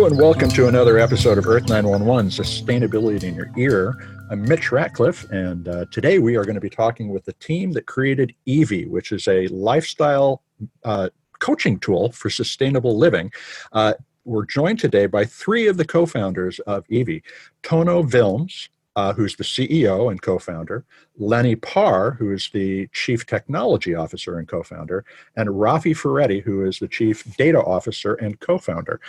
Hello and welcome to another episode of Earth911, Sustainability in Your Ear. I'm Mitch Ratcliffe, and today we are going to be talking with the team that created eevie, which is a lifestyle coaching tool for sustainable living. We're joined today by three of the co-founders of eevie: Tono Willms, who's the CEO and co-founder, Lenni Paar, who is the Chief Technology Officer and co-founder, and Raphi Ferretti, who is the Chief Data Officer and co-founder.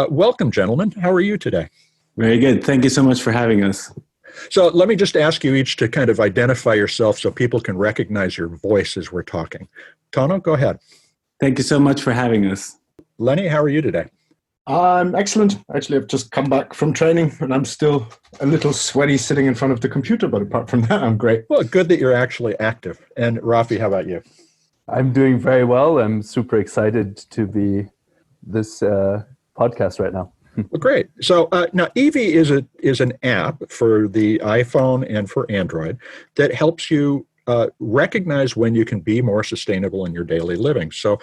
Welcome, gentlemen. How are you today? Very good. Thank you so much for having us. So let me just ask you each to kind of identify yourself so people can recognize your voice as we're talking. Tono, go ahead. Thank you so much for having us. Lenni, how are you today? I'm excellent. Actually, I've just come back from training and I'm still a little sweaty sitting in front of the computer, but apart from that, I'm great. Well, good that you're actually active. And Raphi, how about you? I'm doing very well. I'm super excited to be this podcast right now. Well, great. So now eevie is an app for the iPhone and for Android that helps you recognize when you can be more sustainable in your daily living. So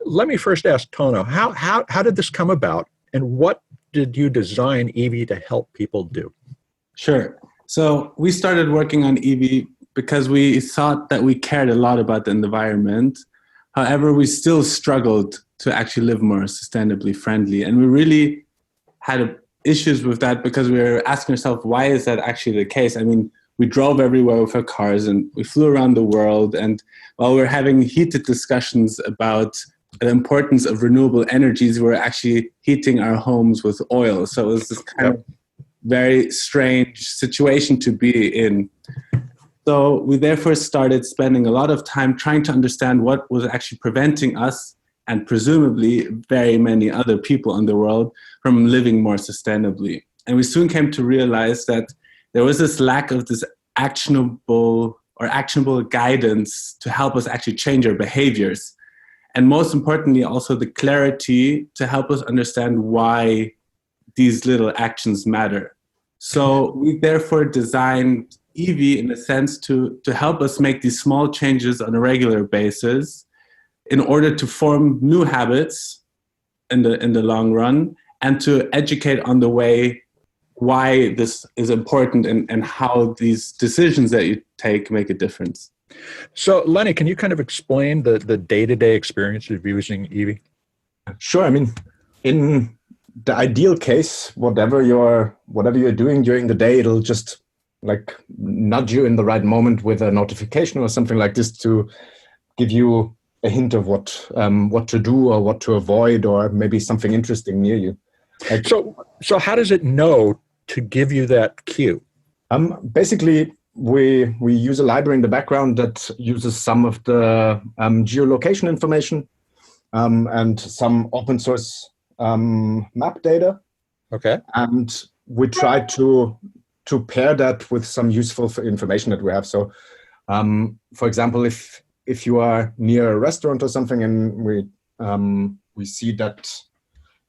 let me first ask Tono, how did this come about, and what did you design eevie to help people do? Sure. So we started working on eevie because we thought that we cared a lot about the environment. However, we still struggled to actually live more sustainably friendly. And we really had issues with that because we were asking ourselves, why is that actually the case? I mean, we drove everywhere with our cars and we flew around the world. And while we're having heated discussions about the importance of renewable energies, we're actually heating our homes with oil. So it was this kind of very strange situation to be in. So we therefore started spending a lot of time trying to understand what was actually preventing us and presumably very many other people in the world from living more sustainably. And we soon came to realize that there was this lack of this actionable guidance to help us actually change our behaviors. And most importantly, also the clarity to help us understand why these little actions matter. So we therefore designed eevie in a sense to help us make these small changes on a regular basis in order to form new habits in the long run, and to educate on the way why this is important and how these decisions that you take make a difference. So Lenni, can you kind of explain the day-to-day experience of using eevie? Sure. I mean, in the ideal case, whatever you're doing during the day, it'll just like nudge you in the right moment with a notification or something like this to give you a hint of what to do or what to avoid, or maybe something interesting near you. Like, so how does it know to give you that cue? Basically, we use a library in the background that uses some of the geolocation information and some open source map data. Okay. And we try to pair that with some useful information that we have. So, for example, if you are near a restaurant or something, and we see that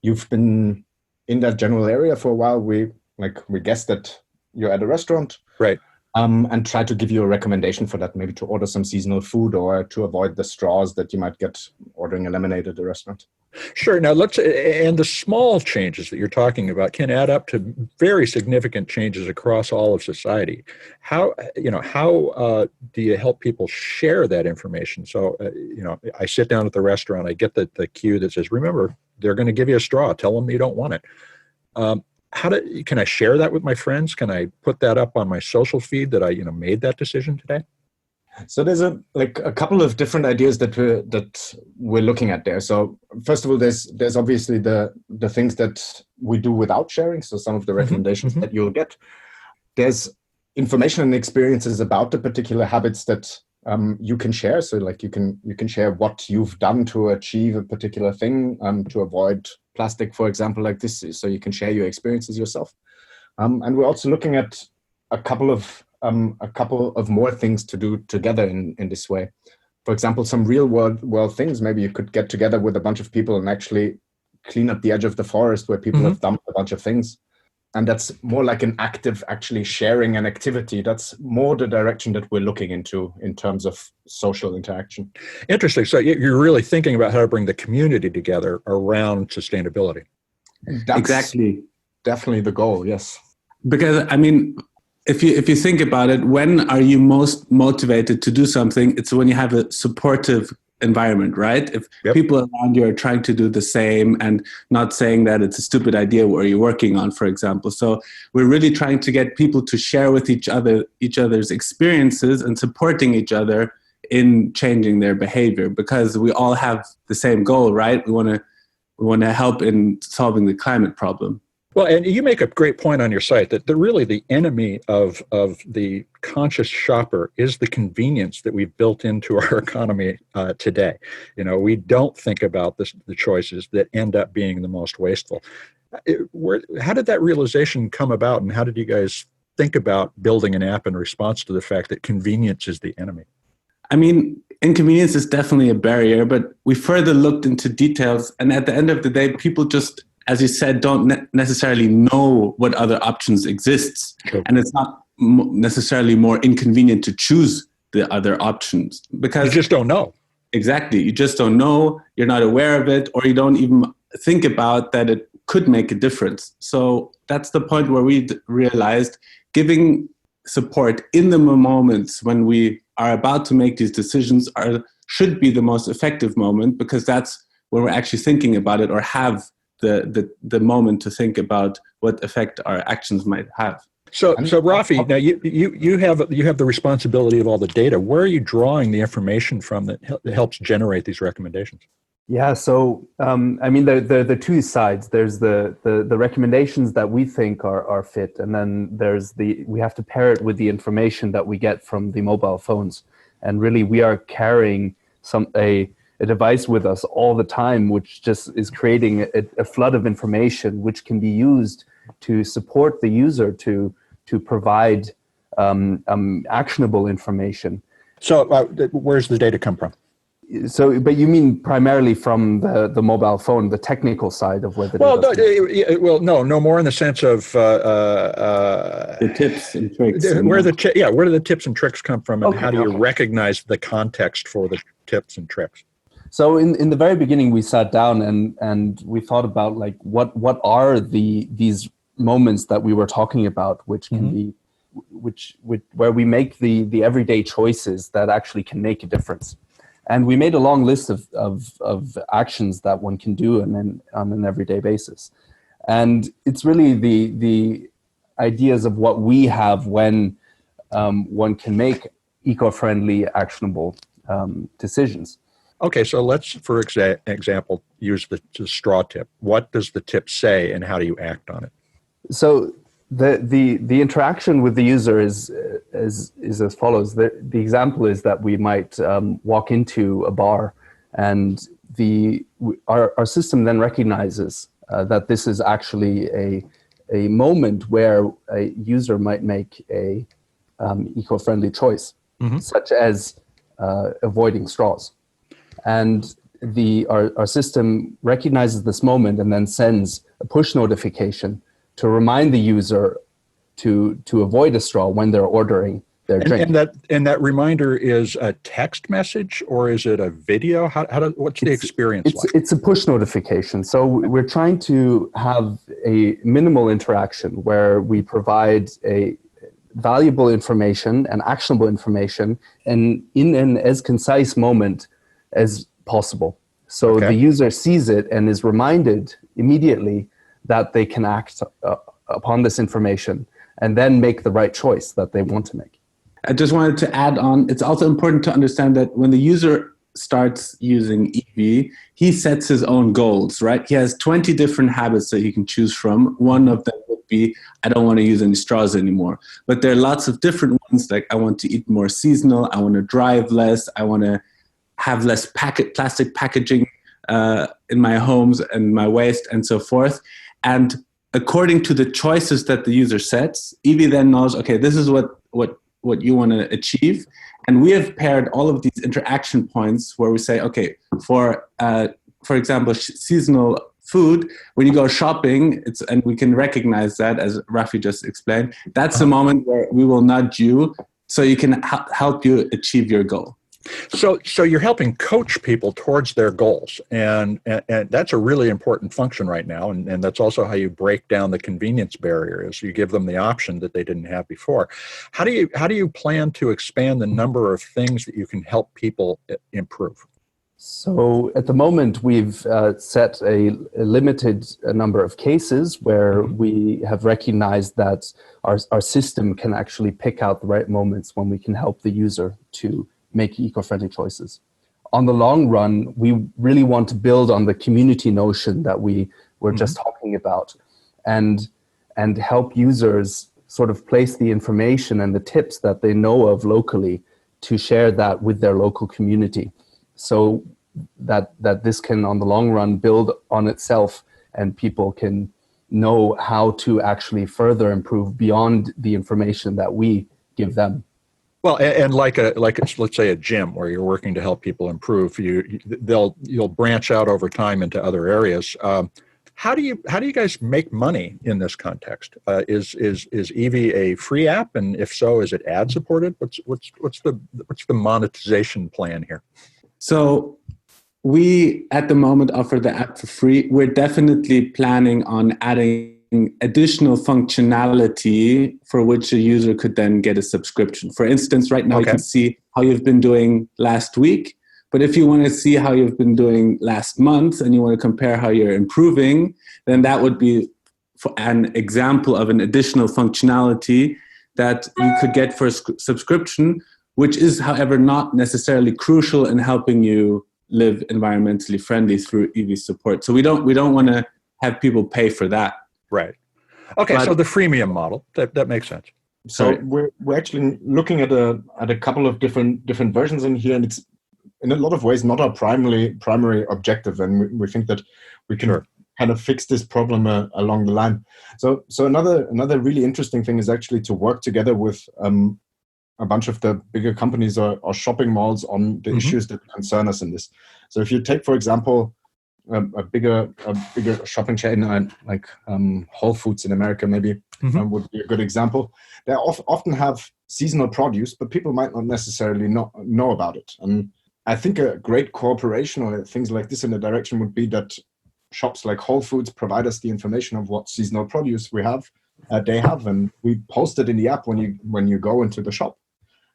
you've been in that general area for a while, we guess that you're at a restaurant, right? And try to give you a recommendation for that, maybe to order some seasonal food or to avoid the straws that you might get ordering a lemonade at the restaurant. Sure. Now and the small changes that you're talking about can add up to very significant changes across all of society. How do you help people share that information? So, I sit down at the restaurant, I get the cue that says, remember, they're going to give you a straw. Tell them you don't want it. Can I share that with my friends? Can I put that up on my social feed that I made that decision today? So there's a couple of different ideas that we're looking at there. So first of all, there's obviously the things that we do without sharing. So some of the recommendations that you'll get. There's information and experiences about the particular habits that you can share. So like you can share what you've done to achieve a particular thing, to avoid plastic, for example, like this. So you can share your experiences yourself. And we're also looking at a couple of more things to do together in this way. For example, some real world things. Maybe you could get together with a bunch of people and actually clean up the edge of the forest where people have dumped a bunch of things. And that's more like an active, actually sharing an activity. That's more the direction that we're looking into in terms of social interaction. Interesting. So you're really thinking about how to bring the community together around sustainability. That's Exactly. definitely the goal, yes. Because, I mean, if you think about it, when are you most motivated to do something? It's when you have a supportive environment, right? If people around you are trying to do the same and not saying that it's a stupid idea what you're working on, for example. So we're really trying to get people to share with each other's experiences and supporting each other in changing their behavior, because we all have the same goal, right? We want to help in solving the climate problem. Well, and you make a great point on your site that really the enemy of the conscious shopper is the convenience that we've built into our economy today. You know, we don't think about the choices that end up being the most wasteful. How did that realization come about, and how did you guys think about building an app in response to the fact that convenience is the enemy? I mean, inconvenience is definitely a barrier, but we further looked into details, and at the end of the day, people just, as you said, don't necessarily know what other options exist. Sure. And it's not necessarily more inconvenient to choose the other options, because you just don't know. Exactly. You just don't know, you're not aware of it, or you don't even think about that it could make a difference. So that's the point where we realized giving support in the moments when we are about to make these decisions should be the most effective moment, because that's when we're actually thinking about it or have the moment to think about what effect our actions might have. So Raphi, now you have the responsibility of all the data. Where are you drawing the information from that helps generate these recommendations? Yeah, so I mean, the two sides. There's the recommendations that we think are fit, and then we have to pair it with the information that we get from the mobile phones. And really, we are carrying a device with us all the time, which just is creating a flood of information, which can be used to support the user to provide actionable information. So where's the data come from? So, but you mean primarily from the mobile phone, the technical side of where the no, more in the sense of the tips and tricks. Where do the tips and tricks come from, and how do you recognize the context for the tips and tricks? So in the very beginning, we sat down and we thought about like what are these moments that we were talking about, which can be where we make the everyday choices that actually can make a difference. And we made a long list of actions that one can do on an everyday basis. And it's really the ideas of what we have when one can make eco-friendly, actionable decisions. Okay, so let's, for example, use the straw tip. What does the tip say, and how do you act on it? So the interaction with the user is as follows. The example is that we might walk into a bar, and our system then recognizes that this is actually a moment where a user might make a eco-friendly choice, such as avoiding straws. And our system recognizes this moment and then sends a push notification to remind the user to avoid a straw when they're ordering their drink. And that reminder is a text message, or is it a video? What's the experience like? It's a push notification. So we're trying to have a minimal interaction where we provide a valuable information and actionable information, and in an as concise moment as possible. So the user sees it and is reminded immediately that they can act upon this information and then make the right choice that they want to make. I just wanted to add on, it's also important to understand that when the user starts using eevie, he sets his own goals, right? He has 20 different habits that he can choose from. One of them would be, I don't want to use any straws anymore. But there are lots of different ones, like I want to eat more seasonal, I want to drive less, I want to have less plastic packaging in my homes and my waste and so forth. And according to the choices that the user sets, eevie then knows, okay, this is what you want to achieve. And we have paired all of these interaction points where we say, okay, for example, seasonal food, when you go shopping, and we can recognize that, as Raphi just explained, that's a moment where we will nudge you so you can help you achieve your goal. So you're helping coach people towards their goals, and that's a really important function right now, and that's also how you break down the convenience barrier, is you give them the option that they didn't have before. How do you plan to expand the number of things that you can help people improve? So at the moment, we've set a limited number of cases where we have recognized that our system can actually pick out the right moments when we can help the user to make eco-friendly choices. On the long run, we really want to build on the community notion that we were just talking about, and help users sort of place the information and the tips that they know of locally to share that with their local community, so that this can, on the long run, build on itself, and people can know how to actually further improve beyond the information that we give them. Well, and like let's say a gym where you're working to help people improve, you'll branch out over time into other areas. How do you guys make money in this context? Is eevie a free app, and if so, is it ad supported? What's the monetization plan here? So we at the moment offer the app for free. We're definitely planning on adding additional functionality for which a user could then get a subscription. For instance, right now you can see how you've been doing last week, but if you want to see how you've been doing last month and you want to compare how you're improving, then that would be an example of an additional functionality that you could get for a subscription, which is, however, not necessarily crucial in helping you live environmentally friendly through eevie support. So we don't want to have people pay for that. Right. Okay. So the freemium model, that makes sense. So we're actually looking at a couple of different versions in here, and it's in a lot of ways not our primary objective, and we think that we can kind of fix this problem along the line. So another really interesting thing is actually to work together with a bunch of the bigger companies or shopping malls on the issues that concern us in this. So if you take, for example, a bigger shopping chain like Whole Foods in America, maybe would be a good example. They often have seasonal produce, but people might not necessarily know about it. And I think a great cooperation or things like this in the direction would be that shops like Whole Foods provide us the information of what seasonal produce they have, and we post it in the app when you go into the shop.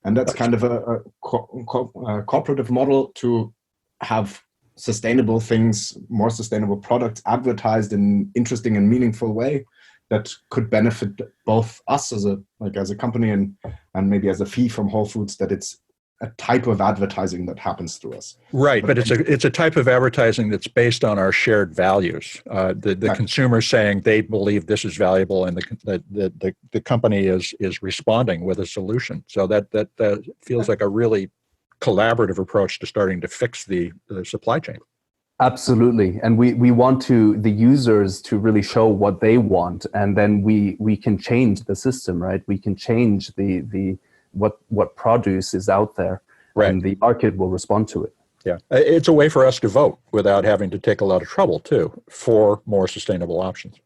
And that's kind of a cooperative model to have sustainable things, more sustainable products advertised in an interesting and meaningful way that could benefit both us as a company and maybe as a fee from Whole Foods, that it's a type of advertising that happens through us. Right, but it's a type of advertising that's based on our shared values. The consumer saying they believe this is valuable, and the company is responding with a solution. So that feels like a really collaborative approach to starting to fix the supply chain. Absolutely, and we want the users to really show what they want, and then we can change the system, right? We can change what produce is out there, and the market will respond to it. Yeah, it's a way for us to vote without having to take a lot of trouble too for more sustainable options.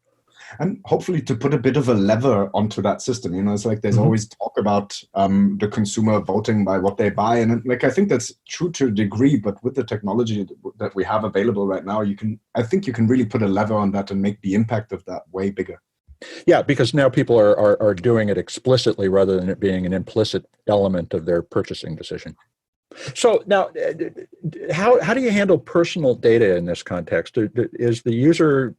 And hopefully to put a bit of a lever onto that system. It's like there's always talk about the consumer voting by what they buy. And I think that's true to a degree, but with the technology that we have available right now, I think you can really put a lever on that and make the impact of that way bigger. Yeah, because now people are doing it explicitly rather than it being an implicit element of their purchasing decision. So now, how do you handle personal data in this context? Is the user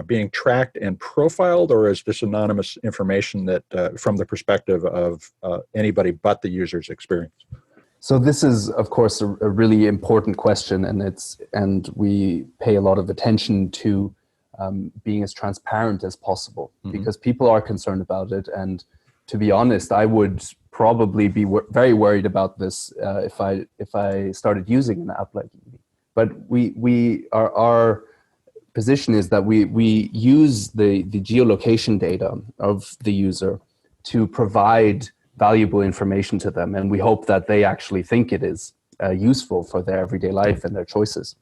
being tracked and profiled, or is this anonymous information that from the perspective of anybody but the user's experience? So this is, of course, a really important question, and we pay a lot of attention to being as transparent as possible, because people are concerned about it. And to be honest, I would probably be very worried about this if I started using an app like eevie. But our position is that we use the geolocation data of the user to provide valuable information to them, and we hope that they actually think it is useful for their everyday life and their choices.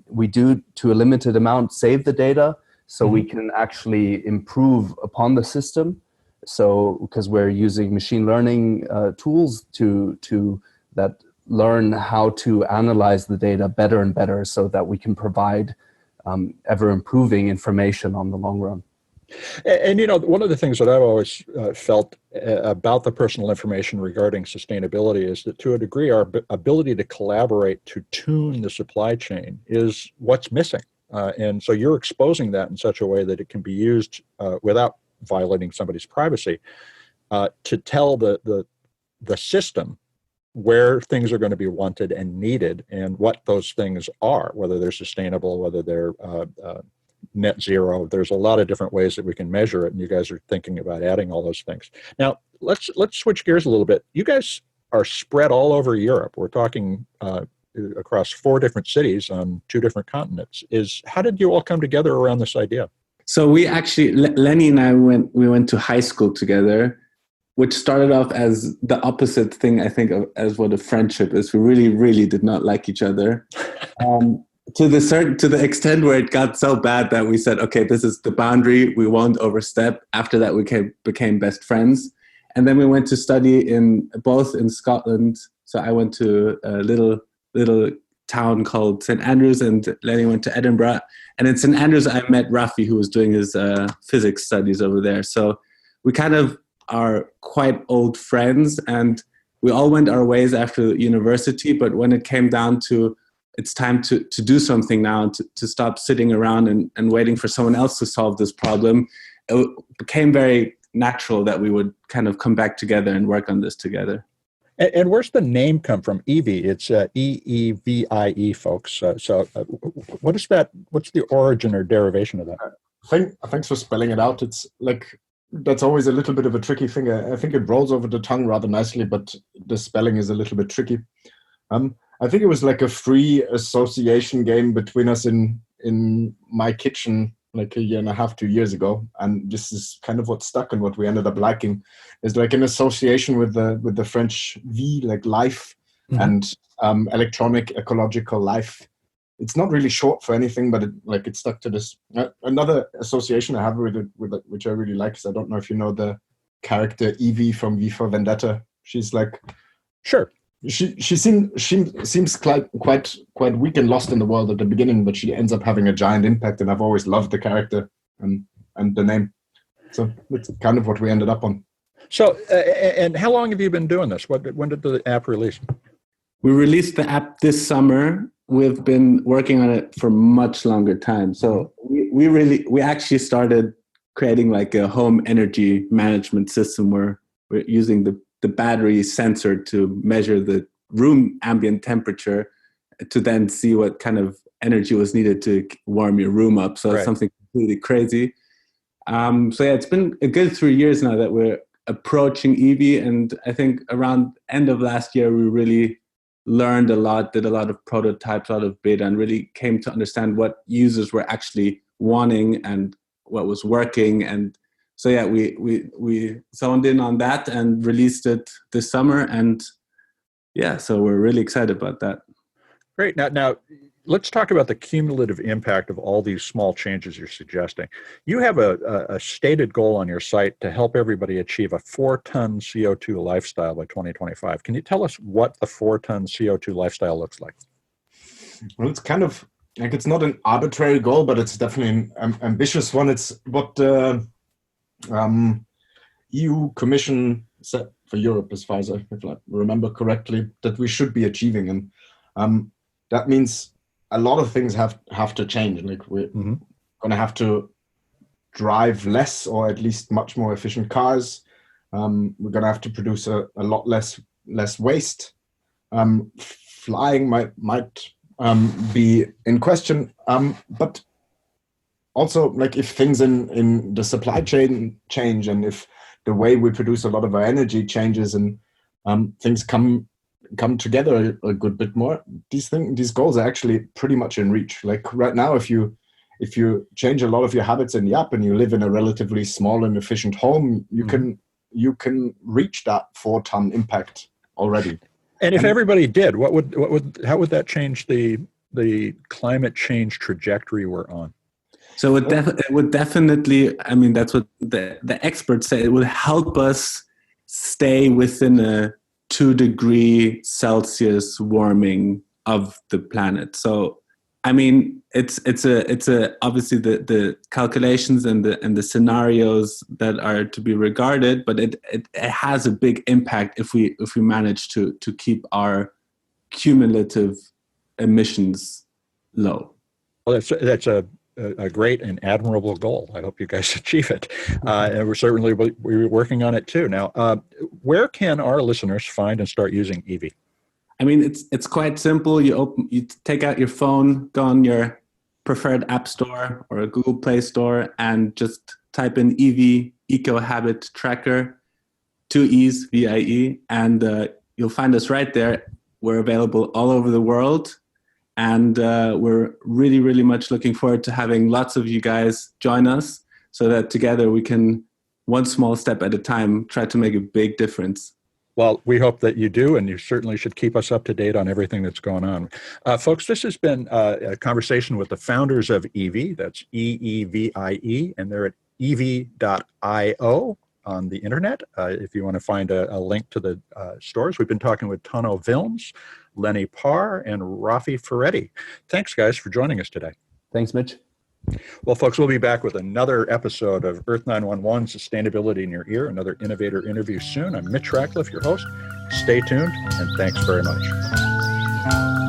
We do, to a limited amount, save the data so we can actually improve upon the system. So because we're using machine learning tools to that learn how to analyze the data better and better so that we can provide ever improving information on the long run. And, one of the things that I've always felt about the personal information regarding sustainability is that to a degree, our ability to collaborate to tune the supply chain is what's missing. And so you're exposing that in such a way that it can be used without violating somebody's privacy to tell the system where things are going to be wanted and needed and what those things are, whether they're sustainable, whether they're net zero. There's a lot of different ways that we can measure it, and you guys are thinking about adding all those things. Now, let's switch gears a little bit. You guys are spread all over Europe. We're talking across 4 different cities on 2 different continents. How did you all come together around this idea? So we actually, Lenni and I went to high school together, which started off as the opposite thing, I think, as what a friendship is. We really, really did not like each other. To the extent where it got so bad that we said, okay, this is the boundary, we won't overstep. After that, we became best friends. And then we went to study both in Scotland. So I went to a little town called St. Andrews, and Lenni went to Edinburgh. And in St. Andrews, I met Raphi, who was doing his physics studies over there. So we kind of are quite old friends, and we all went our ways after university. But when it came down to it's time to do something now, to stop sitting around and waiting for someone else to solve this problem, it became very natural that we would kind of come back together and work on this together. And where's the name come from? Eevie. It's EEVIE, folks. So what is that? What's the origin or derivation of that? Thanks for spelling it out. It's like, that's always a little bit of a tricky thing. I think it rolls over the tongue rather nicely, but the spelling is a little bit tricky. I think it was like a free association game between us in my kitchen like 1.5 years, 2 years ago, and this is kind of what stuck and what we ended up liking. Is like an association with the French vie, like life, and electronic ecological life. It's not really short for anything, but it stuck to this. Another association I have with it, which I really like, is I don't know if you know the character Eevie from V for Vendetta. She's like, sure. She seems quite weak and lost in the world at the beginning, but she ends up having a giant impact, and I've always loved the character and the name. So that's kind of what we ended up on. So, and how long have you been doing this? When did the app release? We released the app this summer. We've been working on it for much longer time. So we actually started creating like a home energy management system where we're using the battery sensor to measure the room ambient temperature to then see what kind of energy was needed to warm your room up. So It's something completely crazy. So yeah, it's been a good 3 years now that we're approaching eevie. And I think around end of last year, we really learned a lot, did a lot of prototypes, a lot of beta, and really came to understand what users were actually wanting and what was working. And so yeah, we zoned in on that and released it this summer, and yeah, so we're really excited about that. Great. Now let's talk about the cumulative impact of all these small changes you're suggesting. You have a stated goal on your site to help everybody achieve a 4-ton CO2 lifestyle by 2025. Can you tell us what the 4-ton CO2 lifestyle looks like? Well, it's kind of like, it's not an arbitrary goal, but it's definitely an ambitious one. It's what the EU Commission set for Europe, as far as if I remember correctly, that we should be achieving. And that means a lot of things have to change. Like we're going to have to drive less, or at least much more efficient cars. We're going to have to produce a lot less waste. Flying might be in question, but also, like, if things in the supply chain change, and if the way we produce a lot of our energy changes, and things come together a good bit more, these goals are actually pretty much in reach. Like right now, if you change a lot of your habits in the app and you live in a relatively small and efficient home, you can reach that 4-ton impact already. And if everybody did, how would that change the climate change trajectory we're on? So it would definitely, I mean, that's what the experts say, it would help us stay within a 2 degree Celsius warming of the planet. So, I mean, it's obviously the calculations and the scenarios that are to be regarded, but it has a big impact if we manage to keep our cumulative emissions low. Well, that's a great and admirable goal. I hope you guys achieve it. And we're working on it too. Now, where can our listeners find and start using eevie? I mean, it's quite simple. You take out your phone, go on your preferred app store or a Google Play Store, and just type in eevie Eco Habit Tracker, 2 E's, VIE, and you'll find us right there. We're available all over the world. And we're really, really much looking forward to having lots of you guys join us so that together we can, one small step at a time, try to make a big difference. Well, we hope that you do, and you certainly should keep us up to date on everything that's going on. Folks, this has been a conversation with the founders of eevie. That's EEVIE, and they're at eevie.io on the internet. If you want to find a link to the stores, we've been talking with Tono Willms, Lenni Paar, and Raphi Ferretti. Thanks, guys, for joining us today. Thanks, Mitch. Well, folks, we'll be back with another episode of Earth911 Sustainability in Your Ear, another innovator interview soon. I'm Mitch Ratcliffe, your host. Stay tuned, and thanks very much.